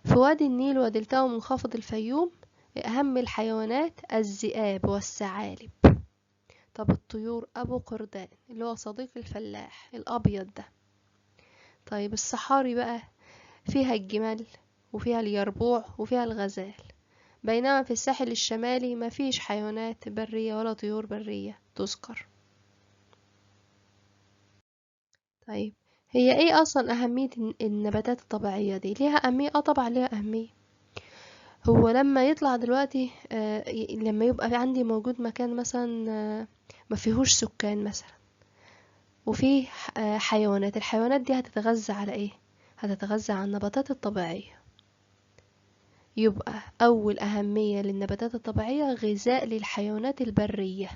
في وادي النيل ودلتا ومنخفض الفيوم أهم الحيوانات الذئاب والثعالب. طب الطيور أبو قردان اللي هو صديق الفلاح الأبيض ده. طيب الصحاري بقى فيها الجمال وفيها اليربوع وفيها الغزال، بينما في الساحل الشمالي مفيش حيوانات برية ولا طيور برية تذكر. طيب هي ايه اصلا اهمية النباتات الطبيعية دي؟ ليها اهمية؟ اه طبعا ليها اهمية. هو لما يطلع دلوقتي لما يبقى عندي موجود مكان مثلا ما فيهوش سكان مثلا، وفيه حيوانات، الحيوانات دي هتتغذى على ايه؟ هتتغذى على النباتات الطبيعية. يبقى أول أهمية للنباتات الطبيعية غذاء للحيوانات البرية،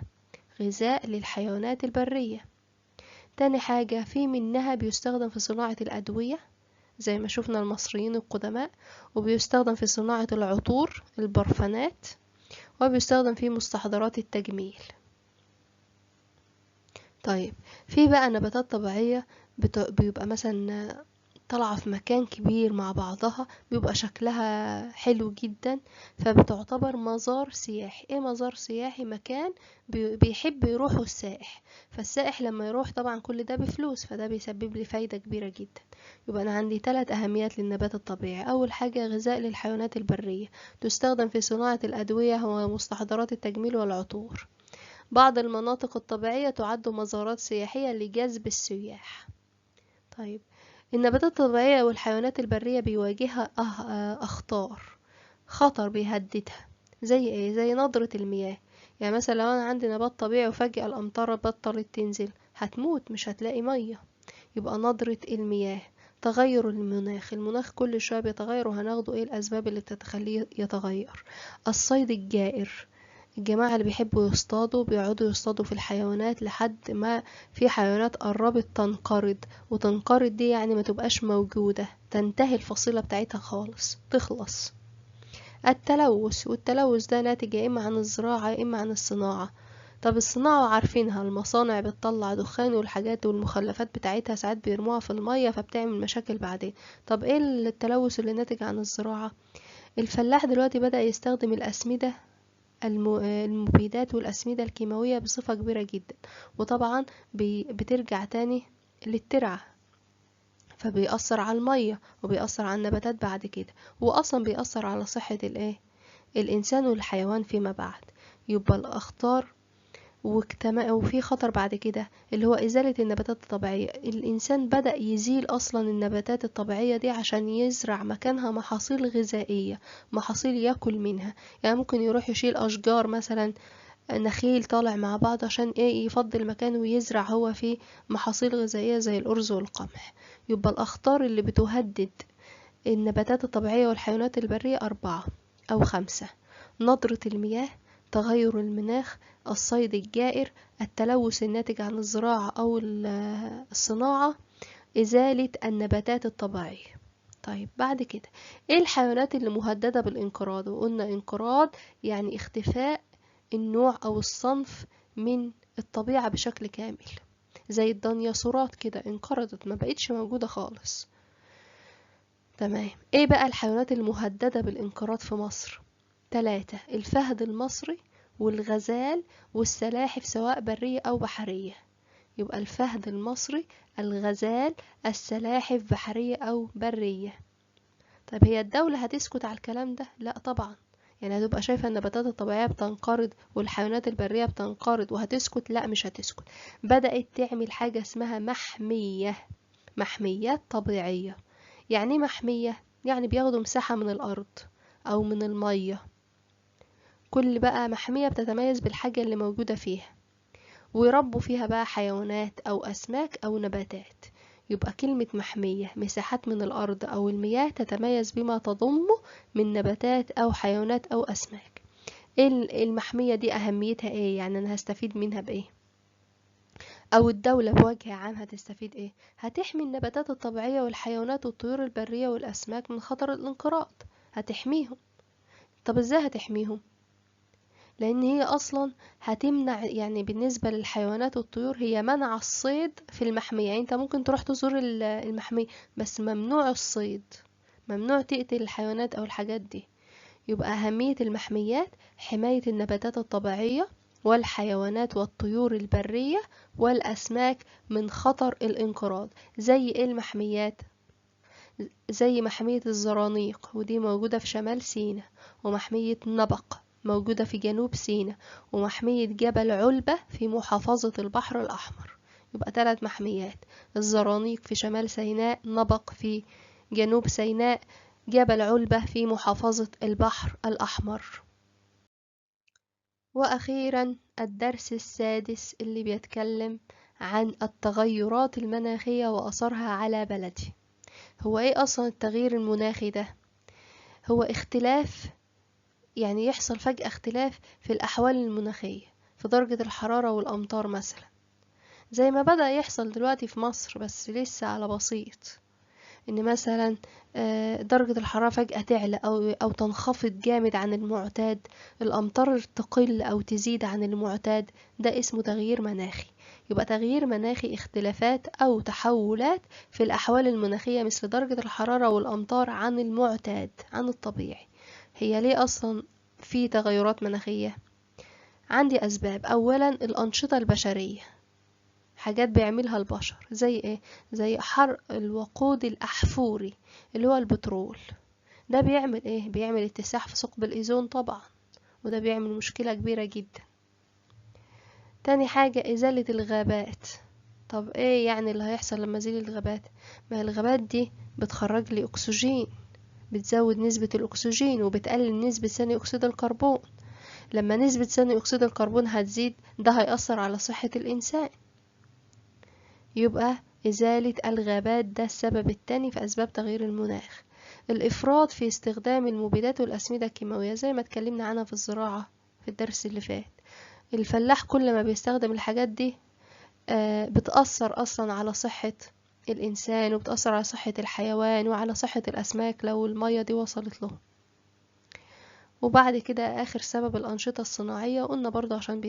غذاء للحيوانات البرية. تاني حاجة في منها بيستخدم في صناعة الأدوية زي ما شفنا المصريين القدماء، وبيستخدم في صناعة العطور البرفانات، وبيستخدم في مستحضرات التجميل. طيب في بقى نباتات طبيعية بيبقى مثلا طالعة في مكان كبير مع بعضها، بيبقى شكلها حلو جدا، فبتعتبر مزار سياحي. ايه مزار سياحي؟ مكان بيحب يروحه السائح، فالسائح لما يروح طبعا كل ده بفلوس، فده بيسبب لي فايدة كبيرة جدا. يبقى انا عندي 3 اهميات للنبات الطبيعي. اول حاجة غذاء للحيوانات البرية، تستخدم في صناعة الادوية ومستحضرات التجميل والعطور. بعض المناطق الطبيعية تعد مزارات سياحية لجذب السياح. طيب، النباتات الطبيعية والحيوانات البرية بيواجهها خطر بيهددها. زي ايه؟ زي ندرة المياه. يعني مثلا لو انا عندي نبات طبيعي وفجأة الامطار بطلت تنزل، هتموت، مش هتلاقي مية. يبقى ندرة المياه، تغير المناخ كل شوية بيتغير، وهناخده ايه الاسباب اللي بتخليه يتغير. الصيد الجائر، الجماعة اللي بيحبوا يصطادوا بيقعدوا يصطادوا في الحيوانات لحد ما في حيوانات قربت تنقرض. وتنقرض دي يعني ما تبقاش موجودة، تنتهي الفصيلة بتاعتها خالص، تخلص. التلوث، والتلوث ده ناتج يا إما عن الزراعة يا إما عن الصناعة. طب الصناعة عارفينها، المصانع بتطلع دخان والحاجات والمخلفات بتاعتها ساعات بيرموها في المية فبتعمل مشاكل بعدين. طب ايه التلوث اللي ناتج عن الزراعة؟ الفلاح دلوقتي بدأ يستخدم الأسمدة، المبيدات والأسمدة الكيماوية بصفة كبيرة جدا، وطبعا بترجع تاني للترعة، فبيأثر على المية وبيأثر على النباتات بعد كده، وأصلا بيأثر على صحة الإنسان والحيوان فيما بعد. يبقى الأخطار وفي خطر بعد كده اللي هو إزالة النباتات الطبيعية. الإنسان بدأ يزيل أصلا النباتات الطبيعية دي عشان يزرع مكانها محاصيل غذائية، محاصيل يأكل منها. يعني ممكن يروح يشيل أشجار مثلا، نخيل طالع مع بعض، عشان ايه؟ يفضل مكان ويزرع هو فيه محاصيل غذائية زي الأرز والقمح. يبقى الأخطار اللي بتهدد النباتات الطبيعية والحيوانات البرية 4 أو 5: ندرة المياه، تغير المناخ، الصيد الجائر، التلوث الناتج عن الزراعة أو الصناعة، إزالة النباتات الطبيعية. طيب بعد كده، ايه الحيوانات اللي مهددة بالانقراض؟ وقلنا انقراض يعني اختفاء النوع أو الصنف من الطبيعة بشكل كامل، زي الديناصورات كده انقرضت، ما بقتش موجودة خالص. تمام. ايه بقى الحيوانات المهددة بالانقراض في مصر؟ 3: الفهد المصري، والغزال، والسلاحف سواء برية أو بحرية. يبقى الفهد المصري، الغزال، السلاحف بحرية أو برية. طيب هي الدولة هتسكت على الكلام ده؟ لا طبعا. يعني هتبقى شايفة النباتات الطبيعية بتنقرض والحيوانات البرية بتنقرض وهتسكت؟ لا، مش هتسكت. بدأت تعمل حاجة اسمها محميات طبيعية. يعني محمية؟ يعني بياخدوا مساحة من الأرض أو من المية. كل بقى محمية بتتميز بالحاجة اللي موجودة فيها، ويربوا فيها بقى حيوانات أو أسماك أو نباتات. يبقى كلمة محمية، مساحات من الأرض أو المياه تتميز بما تضمه من نباتات أو حيوانات أو أسماك. المحمية دي أهميتها إيه؟ يعني أنا هستفيد منها بإيه؟ أو الدولة بوجه عام هتستفيد إيه؟ هتحمي النباتات الطبيعية والحيوانات والطيور البرية والأسماك من خطر الانقراض، هتحميهم. طب إزاي هتحميهم؟ لأن هي أصلا هتمنع، يعني بالنسبة للحيوانات والطيور هي منع الصيد في المحمية. يعني انت ممكن تروح تزور المحمية، بس ممنوع الصيد، ممنوع تقتل الحيوانات أو الحاجات دي. يبقى أهمية المحميات حماية النباتات الطبيعية والحيوانات والطيور البرية والأسماك من خطر الانقراض. زي ايه المحميات؟ زي محمية الزرانيق، ودي موجودة في شمال سيناء، ومحمية نبق موجودة في جنوب سيناء، ومحمية جبل علبة في محافظة البحر الأحمر. يبقى 3 محميات: الزرانيق في شمال سيناء، نبق في جنوب سيناء، جبل علبة في محافظة البحر الأحمر. وأخيرا الدرس السادس اللي بيتكلم عن التغيرات المناخية وأثرها على بلدي. هو ايه أصلا التغيير المناخي ده؟ هو اختلاف، يعني يحصل فجأة اختلاف في الأحوال المناخية، في درجة الحرارة والأمطار مثلا، زي ما بدأ يحصل دلوقتي في مصر بس لسه على بسيط. ان مثلا درجة الحرارة فجأة تعلى أو تنخفض جامد عن المعتاد، الأمطار تقل أو تزيد عن المعتاد، ده اسمه تغيير مناخي. يبقى تغيير مناخي اختلافات أو تحولات في الأحوال المناخية مثل درجة الحرارة والأمطار عن المعتاد عن الطبيعي. هي ليه أصلا في تغيرات مناخية؟ عندي أسباب. أولا الأنشطة البشرية، حاجات بيعملها البشر زي ايه؟ زي حرق الوقود الأحفوري اللي هو البترول. ده بيعمل ايه؟ بيعمل اتساع في ثقب الأوزون طبعا، وده بيعمل مشكلة كبيرة جدا. تاني حاجة إزالة الغابات. طب ايه يعني اللي هيحصل لما ازيل الغابات؟ ما الغابات دي بتخرج لي أكسجين، بتزود نسبة الأكسجين وبتقلل نسبة ثاني أكسيد الكربون. لما نسبة ثاني أكسيد الكربون هتزيد ده هيأثر على صحة الإنسان. يبقى إزالة الغابات ده السبب التاني في أسباب تغيير المناخ. الإفراط في استخدام المبيدات والأسمدة الكيماوية زي ما اتكلمنا عنها في الزراعة في الدرس اللي فات. الفلاح كل ما بيستخدم الحاجات دي بتأثر أصلا على صحة الإنسان، وبتأثر على صحة الحيوان وعلى صحة الأسماك لو المية دي وصلت له. وبعد كده آخر سبب الأنشطة الصناعية، قلنا برضه عشان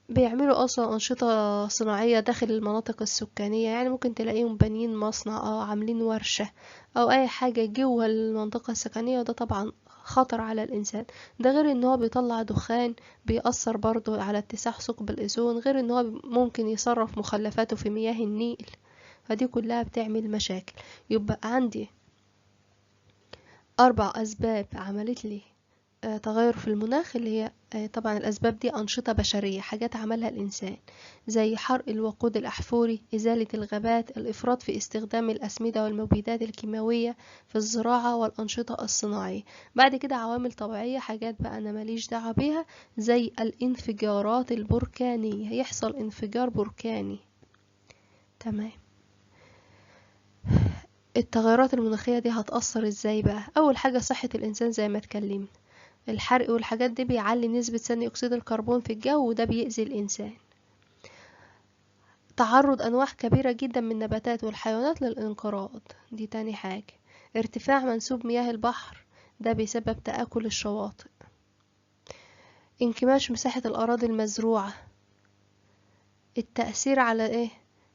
بيعملوا أصلا أنشطة صناعية داخل المناطق السكانية. يعني ممكن تلاقيهم بانيين مصنع أو عاملين ورشة أو أي حاجة جوه المنطقة السكنية، وده طبعا خطر على الإنسان. ده غير إن هو بيطلع دخان بيأثر برضو على اتساع ثقب الأوزون، غير إن هو ممكن يصرف مخلفاته في مياه النيل، فدي كلها بتعمل مشاكل. يبقى عندي 4 أسباب عملت لي تغير في المناخ، اللي هي طبعا الأسباب دي أنشطة بشرية، حاجات عملها الإنسان زي حرق الوقود الأحفوري، إزالة الغابات، الإفراط في استخدام الأسمدة والمبيدات الكيماوية في الزراعة والأنشطة الصناعية. بعد كده عوامل طبيعية، حاجات بقى أنا ماليش دعوة بيها زي الانفجارات البركانية، يحصل انفجار بركاني. تمام. التغيرات المناخية دي هتأثر ازاي بقى؟ أول حاجة صحة الإنسان زي ما اتكلمنا، الحرق والحاجات دي بيعلي نسبة ثاني أكسيد الكربون في الجو وده بيأذي الإنسان. تعرض أنواع كبيرة جدا من النباتات والحيوانات للانقراض، دي تاني حاجة. ارتفاع منسوب مياه البحر، ده بيسبب تآكل الشواطئ. انكماش مساحة الأراضي المزروعة. التأثير على ايه؟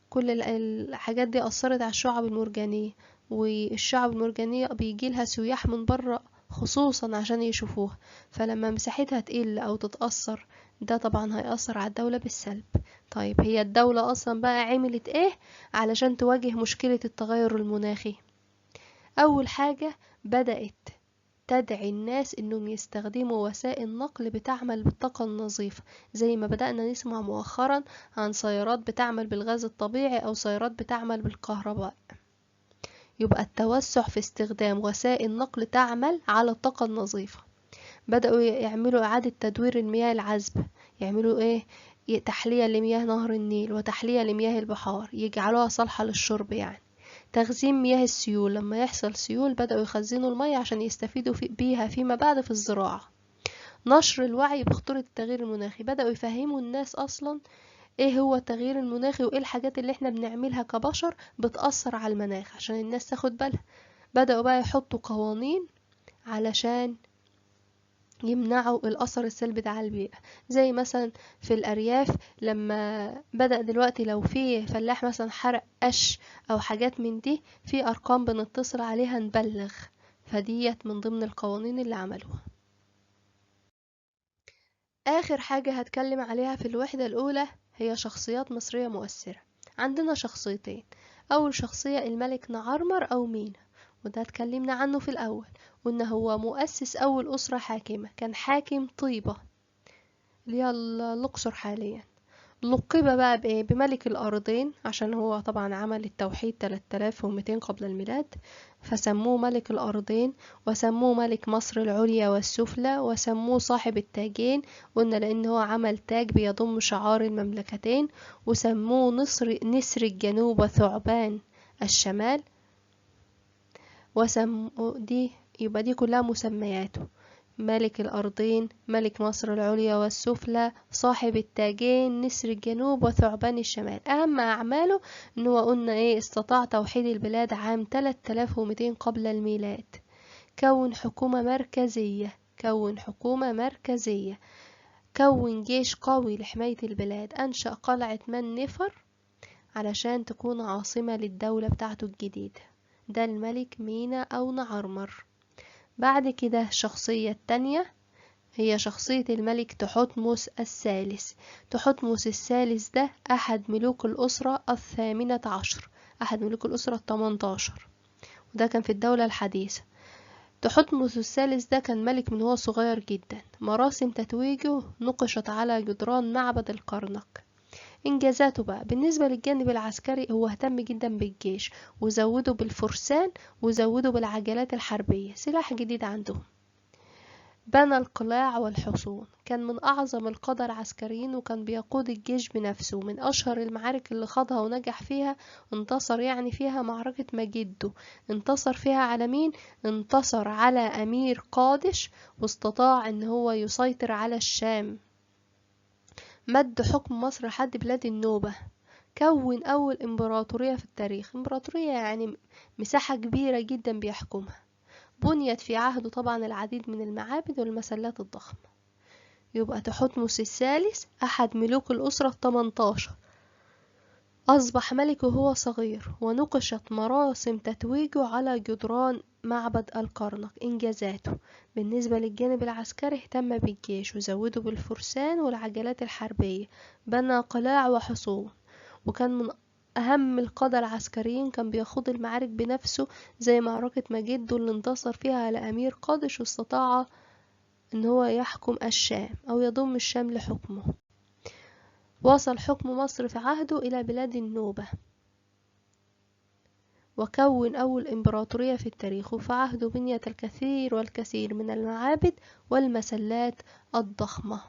كل الحاجات دي أثرت على الشعب المرجانية، والشعب المرجانية بيجيلها سياح من برا خصوصا عشان يشوفوها، فلما مساحتها تقل أو تتأثر ده طبعا هيأثر على الدولة بالسلب. طيب هي الدولة أصلا بقى عملت ايه علشان تواجه مشكلة التغير المناخي؟ أول حاجة بدأت تدعي الناس انهم يستخدموا وسائل نقل بتعمل بالطاقة النظيفة، زي ما بدأنا نسمع مؤخرا عن سيارات بتعمل بالغاز الطبيعي او سيارات بتعمل بالكهرباء. يبقى التوسع في استخدام وسائل نقل تعمل على الطاقة النظيفة. بدأوا يعملوا إعادة تدوير المياه العذبة، يعملوا ايه؟ تحلية لمياه نهر النيل وتحلية لمياه البحار، يجعلوها صالحة للشرب. يعني تخزين مياه السيول، لما يحصل سيول بدأوا يخزنوا المياه عشان يستفيدوا بيها فيما بعد في الزراعة. نشر الوعي بخطورة التغيير المناخي، بدأوا يفهموا الناس أصلا ايه هو التغيير المناخي وايه الحاجات اللي احنا بنعملها كبشر بتأثر على المناخ عشان الناس تاخد بالها. بدأوا بقى يحطوا قوانين علشان يمنعوا الأثر السلبي ده على البيئة. زي مثلا في الأرياف لما بدأ دلوقتي لو في فلاح مثلا حرق قش أو حاجات من دي، في أرقام بنتصل عليها نبلغ، فديت من ضمن القوانين اللي عملوها. آخر حاجة هتكلم عليها في الوحدة الأولى هي شخصيات مصرية مؤثرة. عندنا شخصيتين، أول شخصية الملك نعرمر أو مينا، وده اتكلمنا عنه في الأول، وإن هو مؤسس أول أسرة حاكمة، كان حاكم طيبة اللي هي الأقصر حاليا. لقب بقى بإيه؟ بملك الأرضين عشان هو طبعا عمل التوحيد 3200 قبل الميلاد، فسموه ملك الأرضين، وسموه ملك مصر العليا والسفلى، وسموه صاحب التاجين، قلنا لأن هو عمل تاج بيضم شعار المملكتين، وسموه نسر الجنوب وثعبان الشمال، دي يبقى دي كلها مسمياته: ملك الأرضين، ملك مصر العليا والسفلى، صاحب التاجين، نسر الجنوب وثعبان الشمال. أهم أعماله إن هو قلنا إيه؟ استطاع توحيد البلاد عام 3200 قبل الميلاد، كون حكومة مركزية، كون جيش قوي لحماية البلاد، أنشأ قلعة مننفر علشان تكون عاصمة للدولة بتاعته الجديدة. ده الملك مينا أو نعرمر. بعد كده الشخصية التانية هي شخصية الملك تحتمس الثالث. تحتمس الثالث ده أحد ملوك الأسرة 18، أحد ملوك الأسرة 18، وده كان في الدولة الحديثة. تحتمس الثالث ده كان ملك من هو صغير جدا. مراسم تتويجه نقشت على جدران معبد الكرنك. إنجازاته بقى بالنسبة للجانب العسكري، هو اهتم جدا بالجيش وزوده بالفرسان وزوده بالعجلات الحربية، سلاح جديد عندهم. بنى القلاع والحصون، كان من أعظم القادة العسكريين وكان بيقود الجيش بنفسه. من أشهر المعارك اللي خاضها ونجح فيها، انتصر يعني فيها معركة مجدو. انتصر فيها على مين؟ انتصر على أمير قادش، واستطاع ان هو يسيطر على الشام. مد حكم مصر لحد بلاد النوبة. كون أول إمبراطورية في التاريخ. إمبراطورية يعني مساحة كبيرة جدا بيحكمها. بنيت في عهده طبعا العديد من المعابد والمسلات الضخمة. يبقى تحتمس الثالث أحد ملوك الأسرة 18، أصبح ملك وهو صغير، ونقشت مراسم تتويجه على جدران معبد الكرنك. إنجازاته بالنسبة للجانب العسكري، اهتم بالجيش وزوده بالفرسان والعجلات الحربية. بنى قلاع وحصون، وكان من أهم القادة العسكريين، كان بيخوض المعارك بنفسه زي معركة مجدو اللي انتصر فيها على أمير قادش، واستطاع ان هو يحكم الشام أو يضم الشام لحكمه. وصل حكم مصر في عهده إلى بلاد النوبة، وكون أول إمبراطورية في التاريخ. وفي عهده بنيت الكثير والكثير من المعابد والمسلات الضخمة.